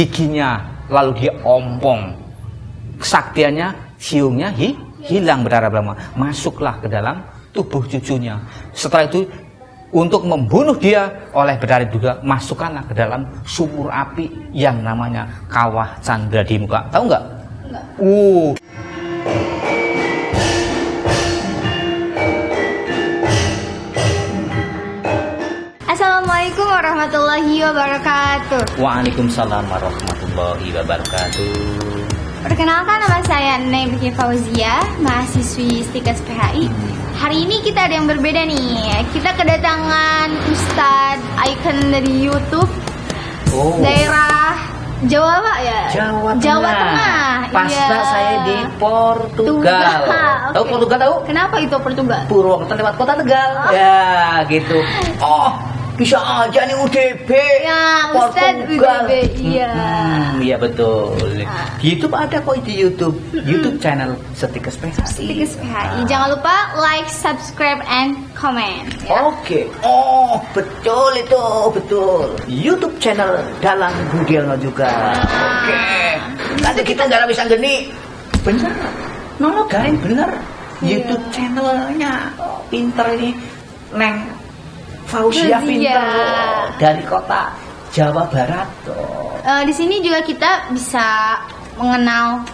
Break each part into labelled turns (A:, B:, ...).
A: giginya, lalu dia ompong. Kesaktiannya, siungnya hilang berdarah Brahma. Masuklah ke dalam tubuh cucunya. Setelah itu, untuk membunuh dia oleh Betari Duga, masukkanlah ke dalam sumur api yang namanya Kawah Candra di Muka. Tahu nggak? Enggak.
B: Assalamualaikum warahmatullahi wabarakatuh.
A: Waalaikumsalam warahmatullahi wabarakatuh.
B: Perkenalkan, nama saya Neng Biki Fauzia, mahasiswi STIKAS PHI. Hari ini kita ada yang berbeda nih. Kita kedatangan Ustadz ikon dari YouTube. Daerah Jawa Pak ya?
A: Jawa Tengah. Pasca saya di Portugal. Tahu Portugal tahu?
B: Kenapa itu Portugal?
A: Purwokerto lewat kota Tegal. Ya, gitu. Oh, bisa aja nih UDB.
B: Ya, Ustadz UDB. Iya.
A: Iya betul. YouTube ada kok di YouTube. YouTube channel STIKAS PHI.
B: STIKAS PHI. Jangan lupa like, subscribe, and comment. Ya.
A: Oke. Oh, betul itu, betul. YouTube channel Dalang Budiono juga. Oke. Nanti kita nggak bisa geni. Bener. Nono Garing bener. YouTube channelnya pinter ini, Neng Fauzia pinter dari kota Jawa Barat.
B: Di sini juga kita bisa mengenal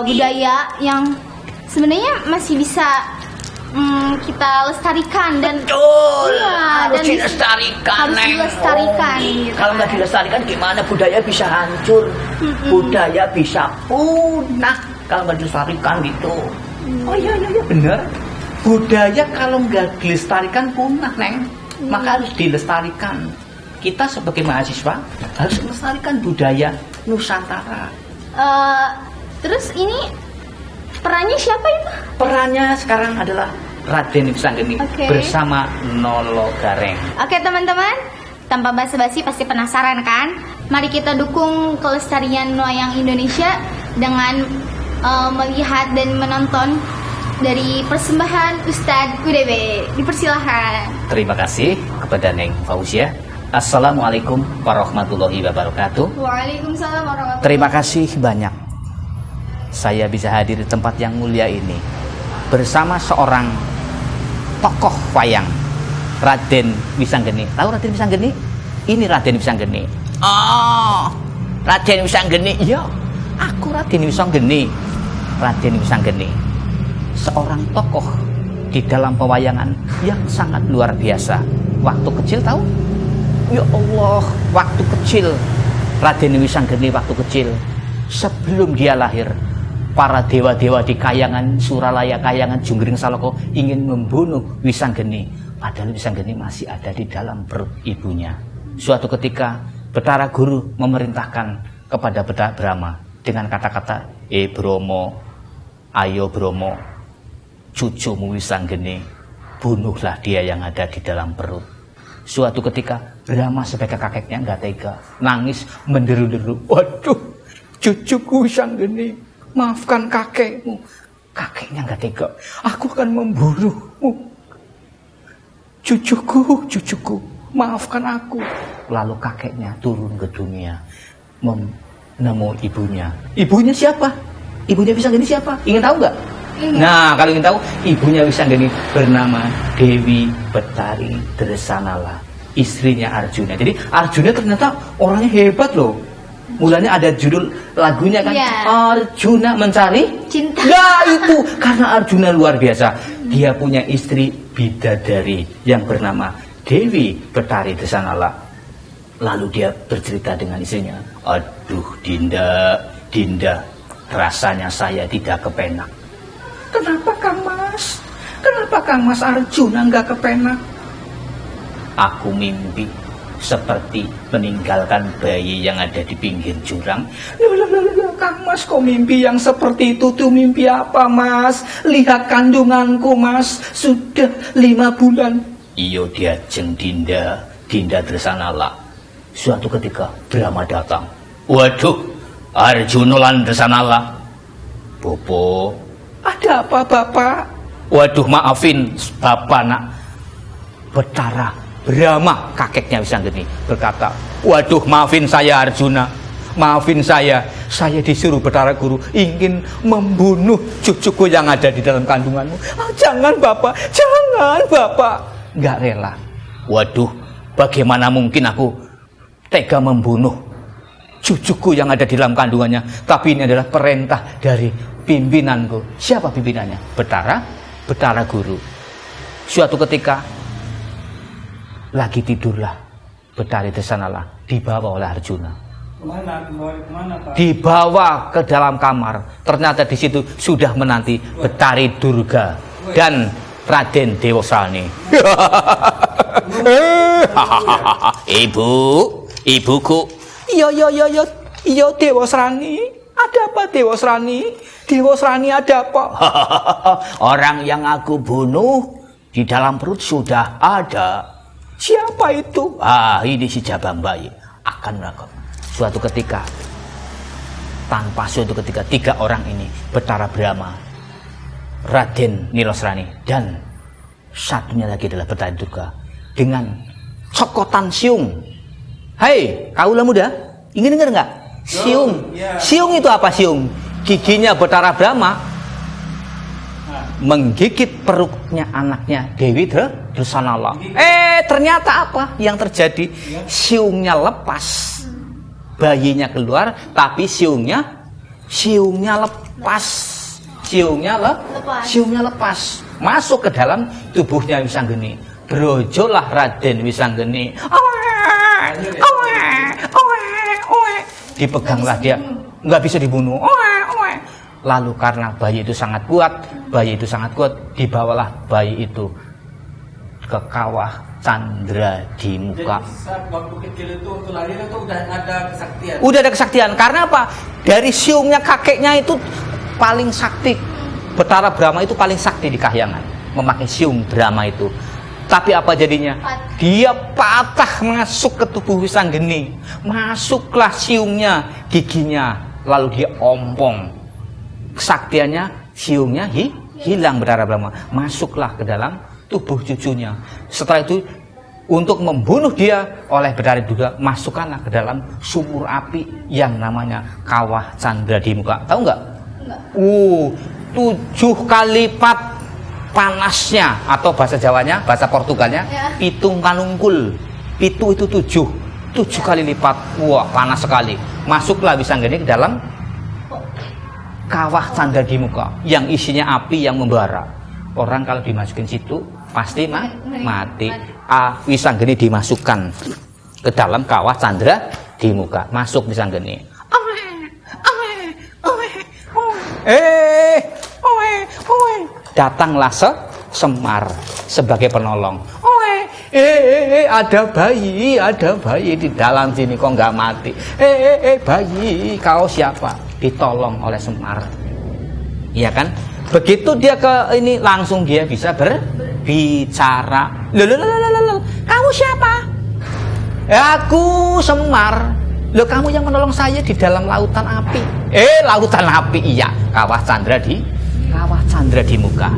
B: budaya yang sebenarnya masih bisa kita lestarikan dan
A: harus dilestarikan.
B: Gitu.
A: Kalau nggak dilestarikan gimana budaya bisa hancur, budaya bisa punah kalau nggak dilestarikan gitu. Oh iya bener. Budaya kalau nggak dilestarikan punah, Neng. Maka harus dilestarikan. Kita sebagai mahasiswa harus melestarikan budaya Nusantara.
B: Terus ini perannya siapa itu?
A: Perannya sekarang adalah Raden Wisanggeni bersama Nolo Gareng.
B: Oke teman-teman, tanpa basa-basi pasti penasaran kan? Mari kita dukung kelestarian wayang Indonesia dengan melihat dan menonton dari persembahan Ustadz UDB. Dipersilahkan.
A: Terima kasih kepada Neng Fauzia. Assalamualaikum warahmatullahi wabarakatuh.
B: Waalaikumsalam warahmatullahi wabarakatuh.
A: Terima kasih banyak. Saya bisa hadir di tempat yang mulia ini bersama seorang tokoh wayang, Raden Wisanggeni. Tahu Raden Wisanggeni? Ini Raden Wisanggeni. Oh, Raden Wisanggeni. Iya, aku Raden Wisanggeni. Raden Wisanggeni, seorang tokoh di dalam pewayangan yang sangat luar biasa. Waktu kecil tahu? Ya Allah, waktu kecil Raden Wisanggeni waktu kecil, sebelum dia lahir, para dewa-dewa di Kayangan Suralaya, Kayangan Junggring Saloko ingin membunuh Wisanggeni. Padahal Wisanggeni masih ada di dalam perut ibunya. Suatu ketika Betara Guru memerintahkan kepada Betara Brahma dengan kata-kata, Bromo, ayo Bromo, cucumu Wisanggeni, bunuhlah dia yang ada di dalam perut. Suatu ketika Brahma sebagai kakeknya nggak tega, nangis menderu-deru. Waduh, cucuku Wisanggeni, maafkan kakekmu. Kakeknya nggak tega, aku akan membunuhmu. Cucuku, maafkan aku. Lalu kakeknya turun ke dunia, menemui ibunya. Ibunya siapa? Ibunya Wisanggeni siapa? Ingin tahu nggak? Nah, kalau ingin tahu, ibunya Wisanggeni bernama Dewi Betari Dresanala, istrinya Arjuna. Jadi Arjuna ternyata orangnya hebat loh. Mulanya ada judul lagunya kan, Arjuna mencari
B: cinta.
A: Ya itu, karena Arjuna luar biasa. Dia punya istri bidadari yang bernama Dewi Betari Dresanala. Lalu dia bercerita dengan istrinya, aduh Dinda, rasanya saya tidak kepenak. Kenapa Kang Mas? Kenapa Kang Mas Arjuna nggak kepenak? Aku mimpi seperti meninggalkan bayi yang ada di pinggir jurang. Loh, Kang Mas, kok mimpi yang seperti itu tuh mimpi apa Mas? Lihat kandunganku Mas, sudah 5 bulan. Iyo diajeng Dinda Dresanala. Suatu ketika Brahma datang. Waduh, Arjuna lan Dresanala. Bobo, ada apa Bapak? Waduh, maafin Bapak nak. Betara Brahma, kakeknya Wisanggeni, berkata, waduh maafin saya Arjuna. maafin saya disuruh Betara Guru ingin membunuh cucuku yang ada di dalam kandunganmu. Jangan Bapak, nggak rela. Waduh, bagaimana mungkin aku tega membunuh cucuku yang ada di dalam kandungannya? Tapi ini adalah perintah dari pimpinanku. Siapa pimpinannya? Betara Guru. Suatu ketika lagi tidurlah Betari Desanala dibawa oleh Arjuna.
C: Kemana, Pak?
A: Dibawa ke dalam kamar. Ternyata di situ sudah menanti Betari Durga dan Raden Dewasrani. Ibuku. Iya Dewasrani. Ada apa Dewasrani? Dewasrani ada apa? Orang yang aku bunuh di dalam perut sudah ada. Siapa itu? Ini si Jabang Bayi akan melakukan. Suatu ketika, tiga orang ini, Betara Brahma, Raden Nilosrani, dan satunya lagi adalah Betari Durga, dengan cokotan siung. Hei, kaulah muda, ingin dengar nggak? Siung. Siung itu apa siung? Giginya Betara Brahma menggigit perutnya anaknya Dewi Desanala. Ternyata apa yang terjadi? Siungnya lepas, bayinya keluar, tapi siungnya lepas. Siungnya lepas, masuk ke dalam tubuhnya Wisanggeni. Brojolah Raden Wisanggeni. Dipeganglah dia, nggak bisa dibunuh. Lalu karena bayi itu sangat kuat, dibawalah bayi itu ke kawah Candra di Muka.
C: Jadi waktu kecil itu waktu lahir itu udah ada kesaktian.
A: Udah ada kesaktian. Karena apa? Dari siungnya kakeknya itu paling sakti. Betara Brahma itu paling sakti di Kahyangan, memakai siung Brahma itu. Tapi apa jadinya? Dia patah masuk ke tubuh Wisanggeni. Masuklah siungnya, giginya, lalu dia ompong. Kesaktiannya, siungnya hilang Betara Brahma. Masuklah ke dalam tubuh cucunya. Setelah itu, untuk membunuh dia oleh Betari Durga, masukkanlah ke dalam sumur api yang namanya Kawah Candra di Muka. Tahu nggak? 7 kali lipat panasnya, atau bahasa Jawanya, bahasa Portugalnya, pitung kanungkul. Pitu itu 7 kali lipat. Wah, panas sekali. Masuklah Wisanggeni ke dalam Kawah Candra di Muka yang isinya api yang membara. Orang kalau dimasukin situ pasti mati. Wisanggeni dimasukkan ke dalam Kawah Candra di Muka. Masuk Wisanggeni. Datanglah Semar sebagai penolong. Ada bayi di dalam sini kok nggak mati. Bayi, kau siapa? Ditolong oleh Semar. Iya kan? Begitu dia ke ini, langsung dia bisa berbicara. Loh, kamu siapa? Aku Semar. Loh, kamu yang menolong saya di dalam lautan api. Lautan api, iya. Kawah Candra di Muka.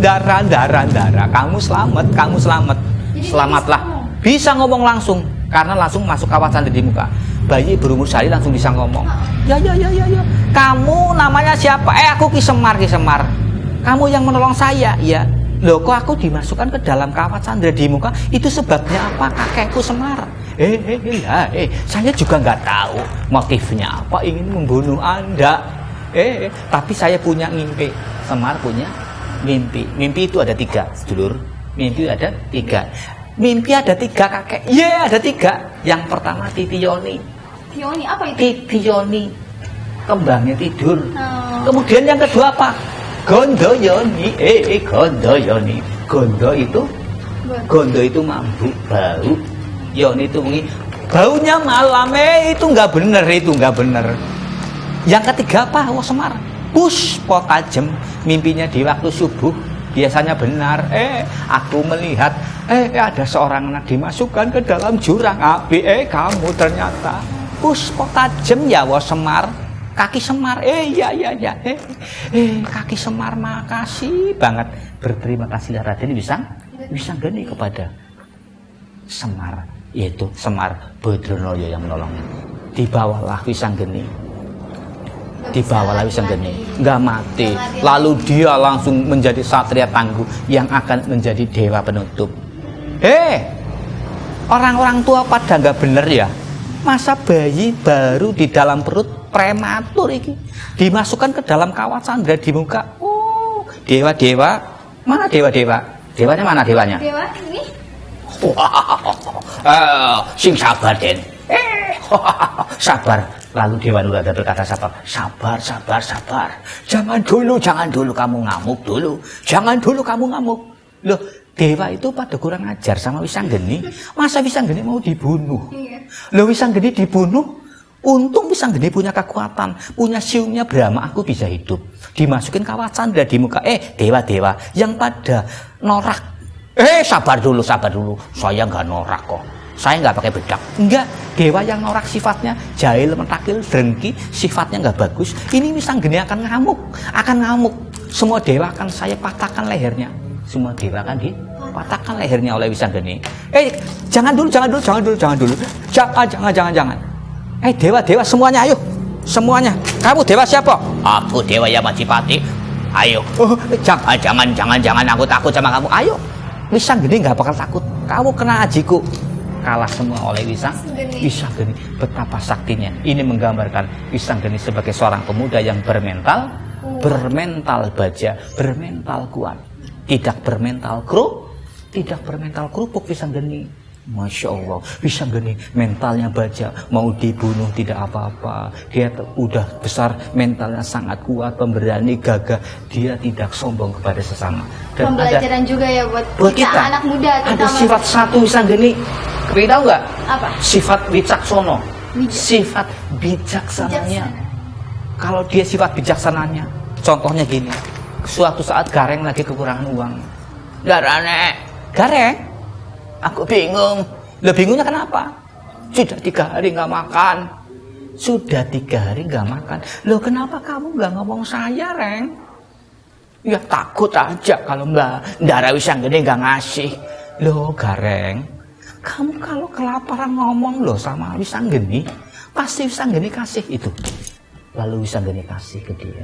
A: Darah. Kamu selamat. Selamatlah. Bisa ngomong langsung, karena langsung masuk Kawah Candra di Muka. Bayi berumur sehari langsung bisa ngomong. Ya. Kamu namanya siapa? Aku Ki Semar. Kamu yang menolong saya, ya. Loh, kok aku dimasukkan ke dalam Kawah Candra di Muka? Itu sebabnya apa? Kakekku Semar. Saya juga nggak tahu motifnya apa, ingin membunuh Anda. Tapi saya punya mimpi. Semar punya mimpi. Mimpi itu ada 3, sedulur. Mimpi ada 3. Mimpi ada 3, kakek. Ada 3. Yang pertama Titioni.
B: Tioni apa itu?
A: Titioni, kembangnya tidur. Kemudian yang kedua apa? Gondoyoni. Gondoyoni. Gondo itu mabuk, bau. Yoni itu baunya malam. Itu nggak bener. Yang ketiga apa? Semar. Puspa tajem. Mimpinya di waktu subuh. Biasanya benar. Aku melihat ada seorang anak dimasukkan ke dalam jurang api. Kamu ternyata puspa tajem ya Semar. Kaki Semar. Iya. Kaki Semar, makasih banget. Berterima kasihlah Raden Wisanggeni kepada Semar. yaitu Semar Badronoyo yang menolongnya. Dibawalah Wisanggeni, nggak mati. Lalu dia langsung menjadi satria tangguh yang akan menjadi dewa penutup. Orang-orang tua pada nggak bener ya. Masa bayi baru di dalam perut prematur iki dimasukkan ke dalam kawat sandra di muka. Oh, dewa-dewa, mana dewa-dewa? Dewanya mana dewanya?
B: Dewa ini?
A: Sing sabar Den. Sabar. Lalu Dewa Nurada berkata sabar. Jangan dulu kamu ngamuk dulu. Loh, dewa itu pada kurang ajar sama Wisanggeni. Masa Wisanggeni mau dibunuh? Loh, Wisanggeni dibunuh. Untung Wisanggeni punya kekuatan, punya siungnya Brahma, aku bisa hidup. Dimasukin kawat sandra di muka. Dewa-dewa yang pada norak. Sabar dulu. Saya nggak norak kok. Saya nggak pakai bedak. Enggak, dewa yang norak sifatnya jahil, mentakil, dengki, sifatnya nggak bagus. Ini Wisanggeni akan ngamuk. Semua dewa akan saya patahkan lehernya. Semua dewa akan dipatahkan lehernya oleh Wisanggeni. Jangan dulu. Jangan. Dewa semuanya, ayo. Semuanya. Kamu dewa siapa? Aku dewa Yamajipati. Ayo. Jangan. Aku takut sama kamu. Ayo. Wisanggeni nggak bakal takut. Kamu kena ajiku. Kalah semua oleh Wisanggeni. Betapa saktinya. Ini menggambarkan Wisanggeni sebagai seorang pemuda yang bermental baja, bermental kuat, tidak bermental kerupuk Wisanggeni. Masya Allah, Wisanggeni mentalnya baja, mau dibunuh tidak apa-apa. Dia udah besar, mentalnya sangat kuat, pemberani, gagah. Dia tidak sombong kepada sesama. Dan
B: pembelajaran juga ya buat kita anak muda.
A: Ada sifat satu Wisanggeni. Kalian tahu nggak?
B: Apa?
A: Sifat wicaksono. Sifat bijaksananya. Kalau dia sifat bijaksananya, contohnya gini. Suatu saat Gareng lagi kekurangan uang. Gareng, aku bingung. Lo bingungnya kenapa? Sudah 3 hari nggak makan. Lo kenapa kamu nggak ngomong saya, Reng? Ya takut aja kalau Mbak Ndara Wisanggeni nggak ngasih. Lo Gareng, kamu kalau kelaparan ngomong lo sama Wisanggeni, pasti Wisanggeni kasih itu. Lalu Wisanggeni kasih ke dia.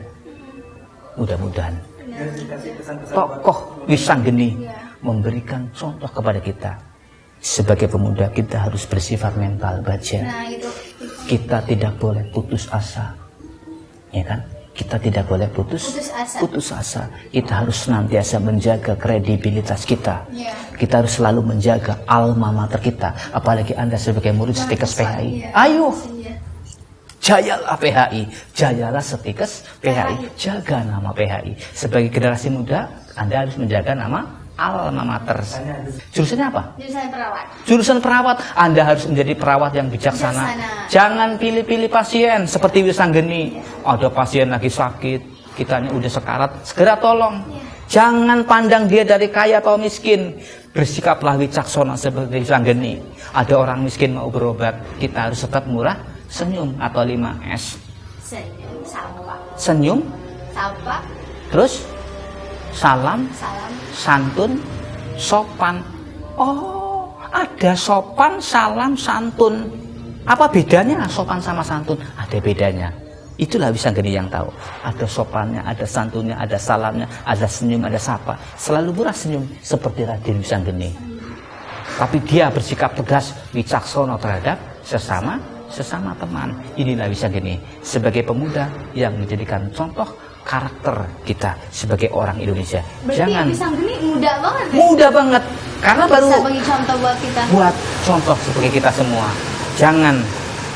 A: Mudah-mudahan tokoh Wisanggeni memberikan contoh kepada kita. Sebagai pemuda kita harus bersifat mental baja. Kita tidak boleh putus asa, ya kan? Kita tidak boleh putus asa. Kita harus senantiasa menjaga kredibilitas kita. Kita harus selalu menjaga alma mater kita. Apalagi Anda sebagai murid Stikes PHI. Ayo, jayalah PHI, jayalah Stikes PHI, jaga nama PHI. Sebagai generasi muda, Anda harus menjaga nama alma mater. Jurusannya apa? Jurusan perawat. Anda harus menjadi perawat yang bijaksana. Jangan pilih-pilih pasien seperti Wisanggeni. Ada pasien lagi sakit, kitanya udah sekarat, segera tolong. Jangan pandang dia dari kaya atau miskin. Bersikaplah wicaksana seperti Wisanggeni. Ada orang miskin mau berobat, kita harus tetap murah, senyum atau 5S. Senyum, sapa, terus salam, santun, sopan. Oh, ada sopan, salam, santun. Apa bedanya sopan sama santun? Ada bedanya. Itulah Wisanggeni yang tahu. Ada sopannya, ada santunnya, ada salamnya, ada senyum, ada sapa. Selalu murah senyum seperti Raden Wisanggeni. Tapi dia bersikap tegas, wicaksana terhadap sesama teman. Inilah Wisanggeni sebagai pemuda yang menjadikan contoh karakter kita sebagai orang Indonesia.
B: Berarti
A: Jangan
B: Wisanggeni muda banget.
A: Muda banget. Karena
B: bisa
A: baru
B: bagi contoh buat kita.
A: Buat contoh sebagai kita semua. Jangan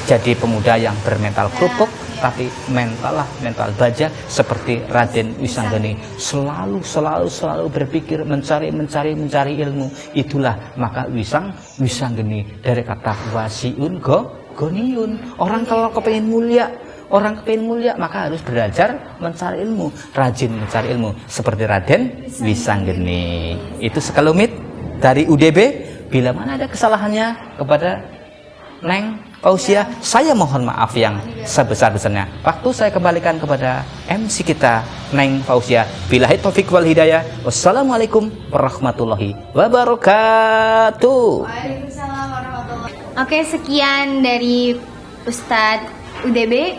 A: jadi pemuda yang bermental kerupuk, tapi mental baja seperti Raden Wisanggeni. Selalu berpikir mencari ilmu. Itulah maka Wisanggeni dari kata wasiun goniun. Orang kalau kepengen mulia, maka harus belajar mencari ilmu, rajin mencari ilmu seperti Raden Wisanggeni. Itu sekelumit dari UDB. Bila mana ada kesalahannya kepada Neng Fauzia, saya mohon maaf yang sebesar-besarnya. Waktu saya kembalikan kepada MC kita, Neng Fauzia. Billahi taufik wal hidayah. Wassalamualaikum warahmatullahi wabarakatuh.
B: Waalaikumsalam warahmatullahi wabarakatuh. Oke, sekian dari Ustadz UDB.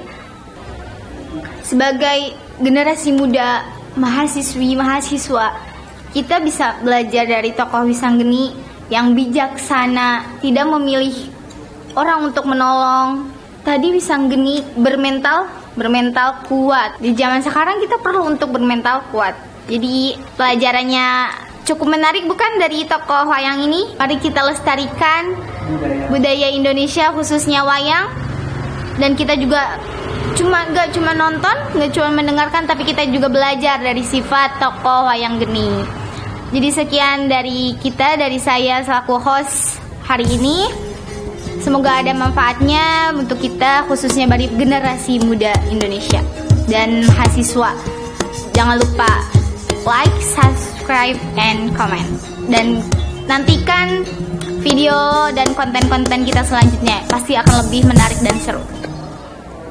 B: Sebagai generasi muda, mahasiswa, kita bisa belajar dari tokoh Wisanggeni yang bijaksana, tidak memilih orang untuk menolong. Tadi Wisanggeni bermental kuat. Di zaman sekarang kita perlu untuk bermental kuat. Jadi pelajarannya cukup menarik bukan dari tokoh wayang ini? Mari kita lestarikan budaya Indonesia khususnya wayang. Dan kita juga gak cuma nonton, gak cuma mendengarkan, tapi kita juga belajar dari sifat tokoh wayang geni. Jadi sekian dari kita, dari saya selaku host hari ini. Semoga ada manfaatnya untuk kita khususnya bagi generasi muda Indonesia dan mahasiswa. Jangan lupa like, subscribe, and comment. Dan nantikan video dan konten-konten kita selanjutnya. Pasti akan lebih menarik dan seru.